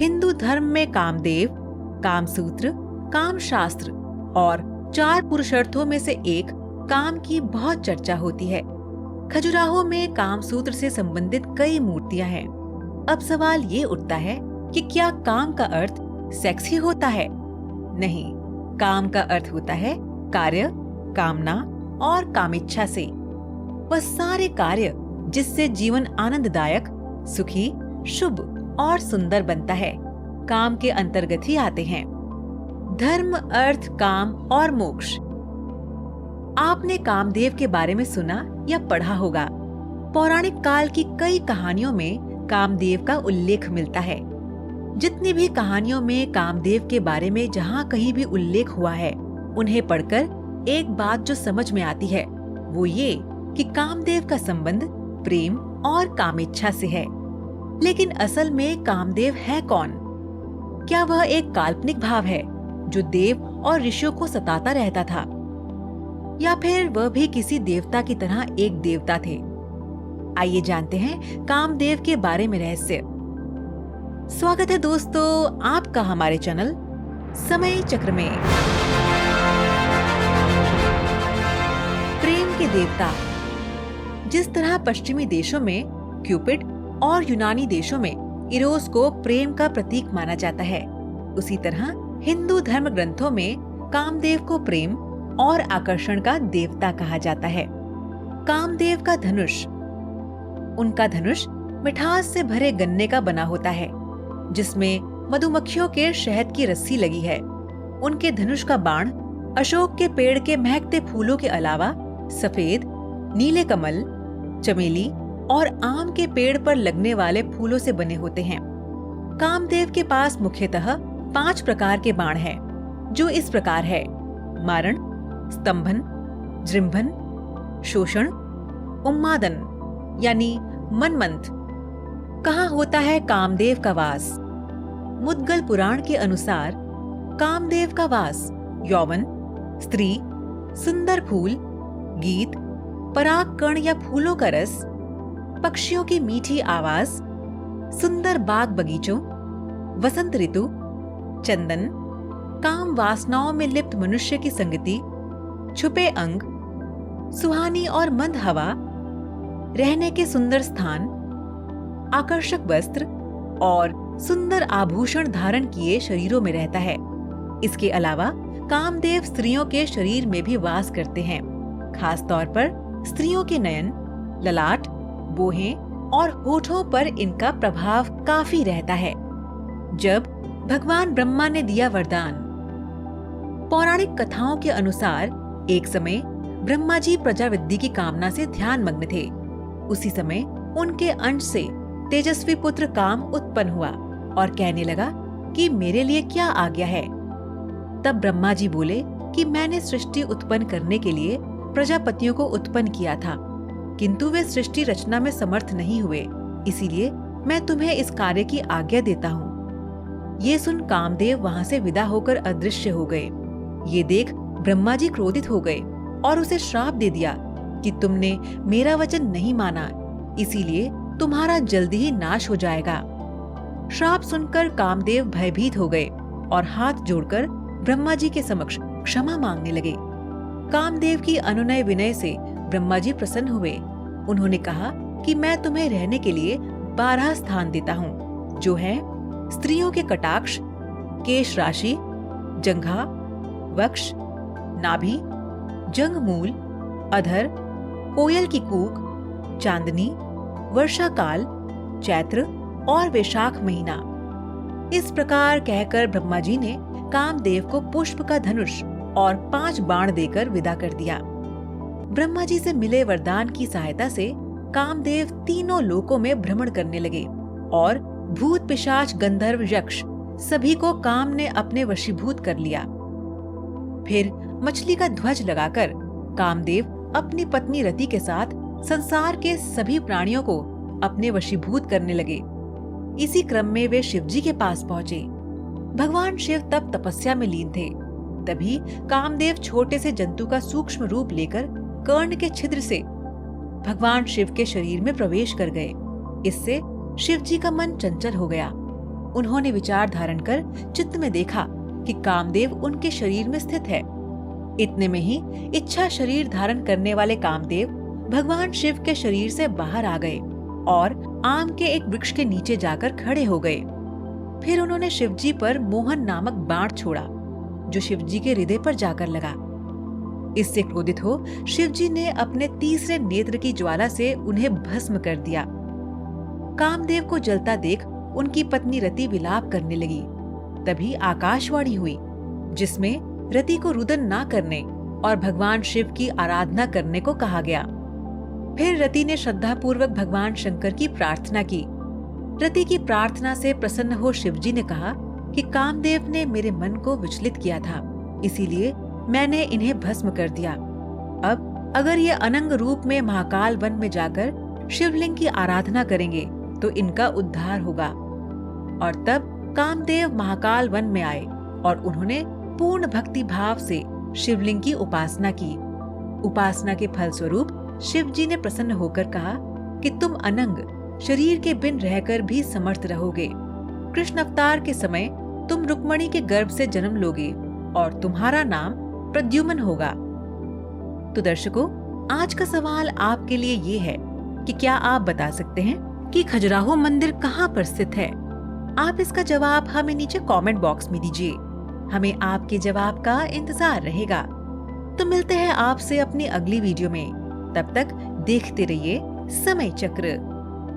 हिंदू धर्म में कामदेव, कामसूत्र, कामशास्त्र और 4 पुरुषार्थों में से एक काम की बहुत चर्चा होती है। खजुराहो में कामसूत्र से संबंधित कई मूर्तियां हैं। अब सवाल ये उठता है कि क्या काम का अर्थ सेक्स ही होता है? नहीं, काम का अर्थ होता है कार्य, कामना और कामिच्छा से। वह सारे कार्य जिससे जीवन आनंददायक, सुखी, शुभ और सुंदर बनता है, काम के अंतर्गत ही आते हैं। धर्म, अर्थ, काम और मोक्ष। आपने कामदेव के बारे में सुना या पढ़ा होगा। पौराणिक काल की कई कहानियों में कामदेव का उल्लेख मिलता है। जितनी भी कहानियों में कामदेव के बारे में जहाँ कहीं भी उल्लेख हुआ है, उन्हें पढ़कर एक बात जो समझ में आती है वो ये कि कामदेव का संबंध प्रेम और कामेच्छा से है। लेकिन असल में कामदेव है कौन? क्या वह एक काल्पनिक भाव है जो देव और ऋषियों को सताता रहता था, या फिर वह भी किसी देवता की तरह एक देवता थे? आइए जानते हैं कामदेव के बारे में रहस्य। स्वागत है दोस्तों आपका हमारे चैनल समय चक्र में। प्रेम के देवता। जिस तरह पश्चिमी देशों में क्यूपिड और यूनानी देशों में इरोस को प्रेम का प्रतीक माना जाता है, उसी तरह हिंदू धर्म ग्रंथों में कामदेव को प्रेम और आकर्षण का देवता कहा जाता है। कामदेव का धनुष। उनका धनुष मिठास से भरे गन्ने का बना होता है, जिसमें मधुमक्खियों के शहद की रस्सी लगी है। उनके धनुष का बाण अशोक के पेड़ के महकते फूलों के अलावा सफेद, नीले कमल, चमेली और आम के पेड़ पर लगने वाले फूलों से बने होते हैं। कामदेव के पास मुख्यतः 5 प्रकार के बाण हैं, जो इस प्रकार है: मारण, स्तंभन, जृंभन, शोषण, उन्मादन यानी मनमंथ। कहाँ होता है कामदेव का वास? मुद्गल पुराण के अनुसार कामदेव का वास यौवन, स्त्री, सुंदर फूल, गीत, पराग कण या फूलों का रस, पक्षियों की मीठी आवाज, सुंदर बाग बगीचों, वसंत ऋतु, चंदन, काम वासनाओं में लिप्त मनुष्य की संगति, छुपे अंग, सुहानी और मंद हवा, रहने के सुंदर स्थान, आकर्षक वस्त्र और सुंदर आभूषण धारण किए शरीरों में रहता है। इसके अलावा कामदेव स्त्रियों के शरीर में भी वास करते हैं। खास तौर पर स्त्रियों के नयन, ललाट, बोहें और होठों पर इनका प्रभाव काफी रहता है। जब भगवान ब्रह्मा ने दिया वरदान। पौराणिक कथाओं के अनुसार एक समय ब्रह्मा जी प्रजावृद्धि की कामना से ध्यान मग्न थे। उसी समय उनके अंश से तेजस्वी पुत्र काम उत्पन्न हुआ और कहने लगा कि मेरे लिए क्या आज्ञा है। तब ब्रह्मा जी बोले कि मैंने सृष्टि उत्पन्न करने के लिए प्रजापतियों को उत्पन्न किया था, किंतु वे सृष्टि रचना में समर्थ नहीं हुए, इसीलिए मैं तुम्हें इस कार्य की आज्ञा देता हूँ। ये सुन कामदेव वहाँ से विदा होकर अदृश्य हो गए। ये देख ब्रह्मा जी क्रोधित हो गए और उसे श्राप दे दिया कि तुमने मेरा वचन नहीं माना, इसीलिए तुम्हारा जल्दी ही नाश हो जाएगा। श्राप सुनकर कामदेव भयभीत हो गए और हाथ जोड़कर ब्रह्मा जी के समक्ष क्षमा मांगने लगे। कामदेव की अनुनय विनय से ब्रह्मा जी प्रसन्न हुए। उन्होंने कहा कि मैं तुम्हें रहने के लिए 12 स्थान देता हूँ, जो है स्त्रियों के कटाक्ष, केश राशि, जंघा, वक्ष, नाभि, जंघमूल, अधर, कोयल की कूक, चांदनी, वर्षा काल, चैत्र और वैशाख महीना। इस प्रकार कहकर ब्रह्मा जी ने कामदेव को पुष्प का धनुष और 5 बाण देकर विदा कर दिया। ब्रह्मा जी से मिले वरदान की सहायता से कामदेव तीनों लोकों में भ्रमण करने लगे और भूत, पिशाच, गंधर्व, यक्ष सभी को काम ने अपने वशीभूत कर लिया। फिर मछली का ध्वज लगाकर कामदेव अपनी पत्नी रति के साथ संसार के सभी प्राणियों को अपने वशीभूत करने लगे। इसी क्रम में वे शिव जी के पास पहुँचे। भगवान शिव तब तपस्या में लीन थे। तभी कामदेव छोटे से जंतु का सूक्ष्म रूप लेकर कर्ण के छिद्र से भगवान शिव के शरीर में प्रवेश कर गए। इससे शिव जी का मन चंचल हो गया। उन्होंने विचार धारण कर चित्त में देखा कि कामदेव उनके शरीर में स्थित है। इतने में ही इच्छा शरीर धारण करने वाले कामदेव भगवान शिव के शरीर से बाहर आ गए और आम के एक वृक्ष के नीचे जाकर खड़े हो गए। फिर उन्होंने शिवजी पर मोहन नामक बाण छोड़ा, जो शिवजी के हृदय पर जाकर लगा। इससे क्रोधित हो शिवजी ने अपने तीसरे नेत्र की ज्वाला से उन्हें भस्म कर दिया। कामदेव को जलता देख उनकी पत्नी रति विलाप करने लगी। तभी आकाशवाणी हुई, जिसमें रति को रुदन ना करने और भगवान शिव की आराधना करने को कहा गया। फिर रति ने श्रद्धापूर्वक भगवान शंकर की प्रार्थना की। रति की प्रार्थना से प्रसन्न हो शिवजी ने कहा कि कामदेव ने मेरे मन को विचलित किया था, इसीलिए मैंने इन्हें भस्म कर दिया। अब अगर ये अनंग रूप में महाकाल वन में जाकर शिवलिंग की आराधना करेंगे तो इनका उद्धार होगा। और तब कामदेव महाकाल वन में आए और उन्होंने पूर्ण भक्ति भाव से शिवलिंग की उपासना की। उपासना के फल स्वरूप शिवजी ने प्रसन्न होकर कहा कि तुम अनंग शरीर के बिन रहकर भी समर्थ रहोगे। कृष्ण अवतार के समय तुम रुक्मणी के गर्भ से जन्म लोगे और तुम्हारा नाम प्रद्युम्न होगा। तो दर्शकों, आज का सवाल आपके लिए ये है कि क्या आप बता सकते हैं कि खजुराहो मंदिर कहाँ पर स्थित है? आप इसका जवाब हमें नीचे कमेंट बॉक्स में दीजिए। हमें आपके जवाब का इंतजार रहेगा। तो मिलते हैं आपसे अपनी अगली वीडियो में। तब तक देखते रहिए समय चक्र।